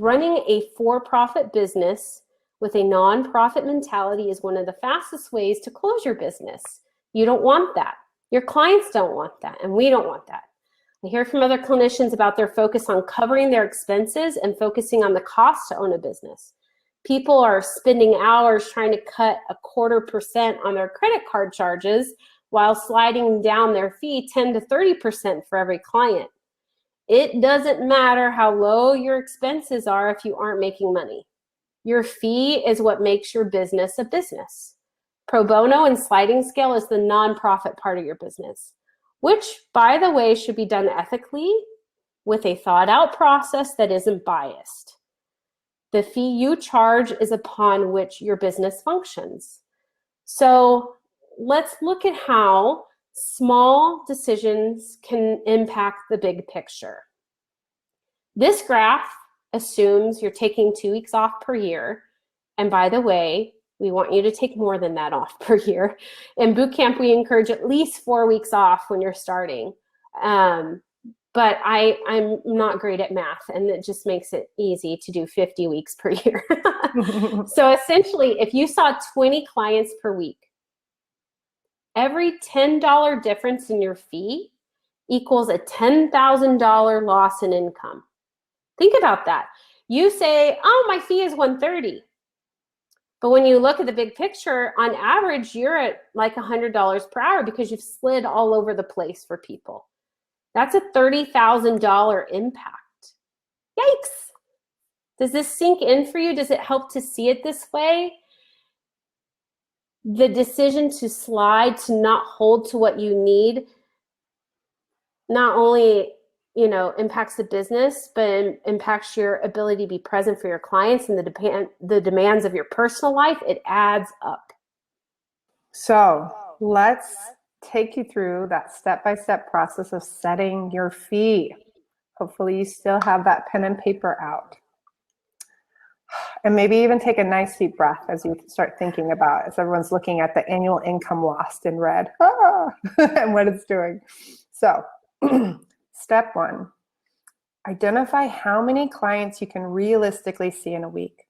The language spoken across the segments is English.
running a for-profit business with a nonprofit mentality is one of the fastest ways to close your business. You don't want that. Your clients don't want that, and we don't want that. I hear from other clinicians about their focus on covering their expenses and focusing on the cost to own a business. People are spending hours trying to cut 0.25% on their credit card charges while sliding down their fee 10 to 30% for every client. It doesn't matter how low your expenses are if you aren't making money. Your fee is what makes your business a business. Pro bono and sliding scale is the nonprofit part of your business, which, by the way, should be done ethically with a thought-out process that isn't biased. The fee you charge is upon which your business functions. So let's look at how small decisions can impact the big picture. This graph assumes you're taking 2 weeks off per year. And by the way, we want you to take more than that off per year. In boot camp, we encourage at least 4 weeks off when you're starting. But I'm not great at math, and it just makes it easy to do 50 weeks per year. So essentially, if you saw 20 clients per week, every $10 difference in your fee equals a $10,000 loss in income. Think about that. You say, oh, my fee is $130. But when you look at the big picture, on average, you're at like $100 per hour because you've slid all over the place for people. That's a $30,000 impact. Yikes. Does this sink in for you? Does it help to see it this way? The decision to slide, to not hold to what you need, not only impacts the business, but impacts your ability to be present for your clients and the demands of your personal life. It adds up. So let's take you through that step-by-step process of setting your fee. Hopefully you still have that pen and paper out. And maybe even take a nice deep breath as you start thinking about, as everyone's looking at the annual income lost in red and what it's doing. So step 1, identify how many clients you can realistically see in a week.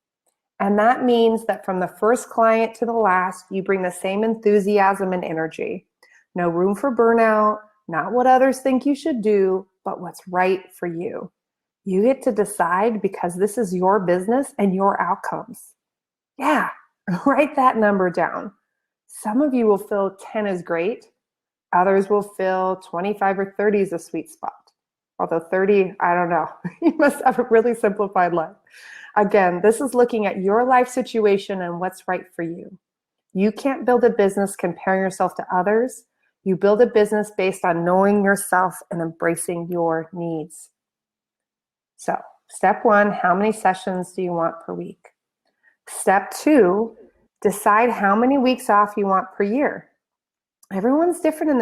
And that means that from the first client to the last, you bring the same enthusiasm and energy. No room for burnout, not what others think you should do, but what's right for you. You get to decide because this is your business and your outcomes. Yeah, write that number down. Some of you will feel 10 is great. Others will feel 25 or 30 is a sweet spot. Although 30, I don't know. You must have a really simplified life. Again, this is looking at your life situation and what's right for you. You can't build a business comparing yourself to others. You build a business based on knowing yourself and embracing your needs. So, step 1, how many sessions do you want per week? Step 2, decide how many weeks off you want per year. Everyone's different in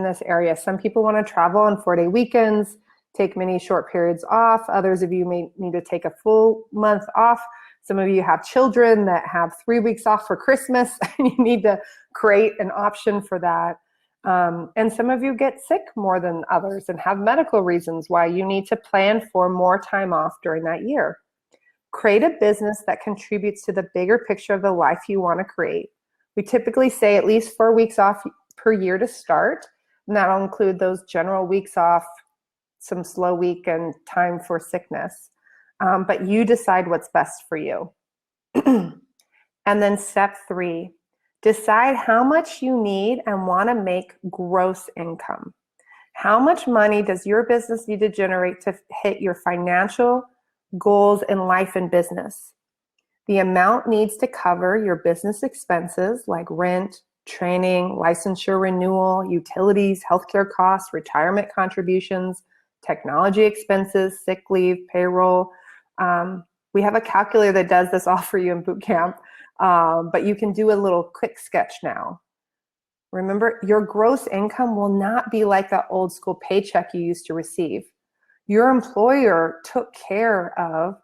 this area. Some people want to travel on 4-day weekends, take many short periods off. Others of you may need to take a full month off. Some of you have children that have 3 weeks off for Christmas, and you need to create an option for that. And some of you get sick more than others and have medical reasons why you need to plan for more time off during that year. Create a business that contributes to the bigger picture of the life you want to create. We typically say at least 4 weeks off per year to start, and that'll include those general weeks off, some slow week, and time for sickness. But you decide what's best for you. And then step 3, decide how much you need and want to make gross income. How much money does your business need to generate to hit your financial goals in life and business? The amount needs to cover your business expenses like rent, training, licensure renewal, utilities, healthcare costs, retirement contributions, technology expenses, sick leave, payroll. We have a calculator that does this all for you in boot camp, but you can do a little quick sketch now. Remember, your gross income will not be like that old school paycheck you used to receive. Your employer took care of,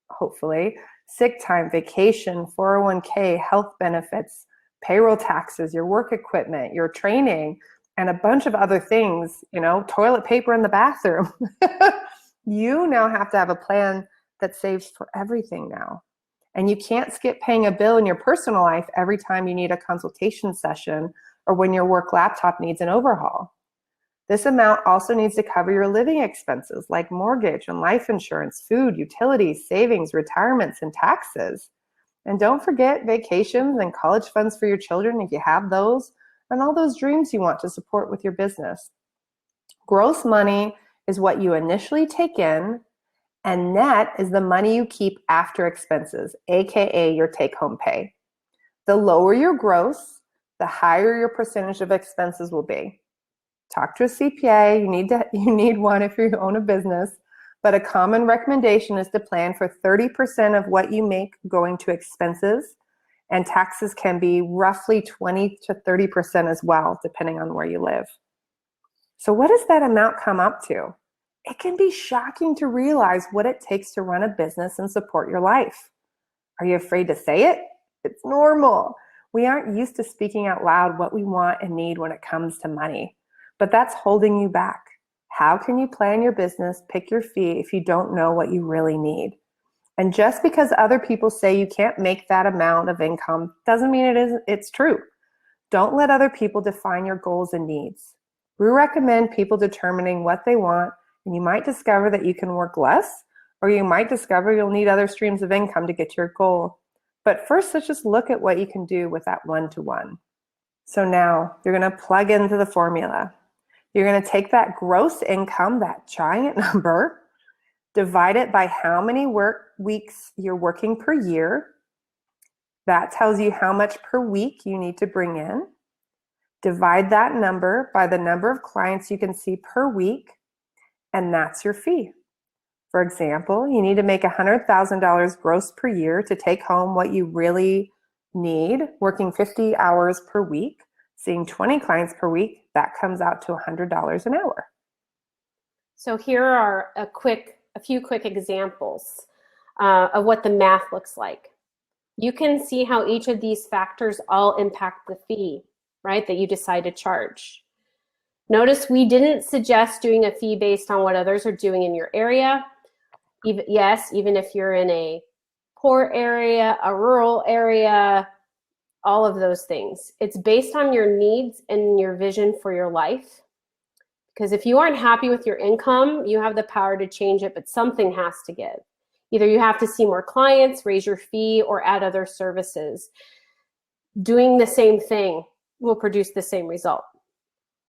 hopefully, sick time, vacation, 401k, health benefits, payroll taxes, your work equipment, your training, and a bunch of other things, toilet paper in the bathroom. You now have to have a plan that saves for everything now. And you can't skip paying a bill in your personal life every time you need a consultation session or when your work laptop needs an overhaul. This amount also needs to cover your living expenses like mortgage and life insurance, food, utilities, savings, retirements, and taxes. And don't forget vacations and college funds for your children if you have those, and all those dreams you want to support with your business. Gross money is what you initially take in, and net is the money you keep after expenses, aka your take-home pay. The lower your gross, the higher your percentage of expenses will be. Talk to a CPA. You need one if you own a business, but a common recommendation is to plan for 30% of what you make going to expenses, and taxes can be roughly 20 to 30% as well, depending on where you live. So what does that amount come up to? It can be shocking to realize what it takes to run a business and support your life. Are you afraid to say it? It's normal. We aren't used to speaking out loud what we want and need when it comes to money, but that's holding you back. How can you plan your business, pick your fee if you don't know what you really need? And just because other people say you can't make that amount of income doesn't mean it's true. Don't let other people define your goals and needs. We recommend people determining what they want, and you might discover that you can work less, or you might discover you'll need other streams of income to get to your goal. But first, let's just look at what you can do with that one-to-one. So now you're going to plug into the formula. You're going to take that gross income, that giant number, divide it by how many work weeks you're working per year. That tells you how much per week you need to bring in. Divide that number by the number of clients you can see per week, and that's your fee. For example, you need to make $100,000 gross per year to take home what you really need, working 50 hours per week, seeing 20 clients per week. That comes out to $100 an hour. So here are a few quick examples of what the math looks like. You can see how each of these factors all impact the fee, right, that you decide to charge. Notice we didn't suggest doing a fee based on what others are doing in your area. Even if you're in a poor area, a rural area, all of those things. It's based on your needs and your vision for your life. Because if you aren't happy with your income, you have the power to change it, but something has to give. Either you have to see more clients, raise your fee, or add other services. Doing the same thing will produce the same result.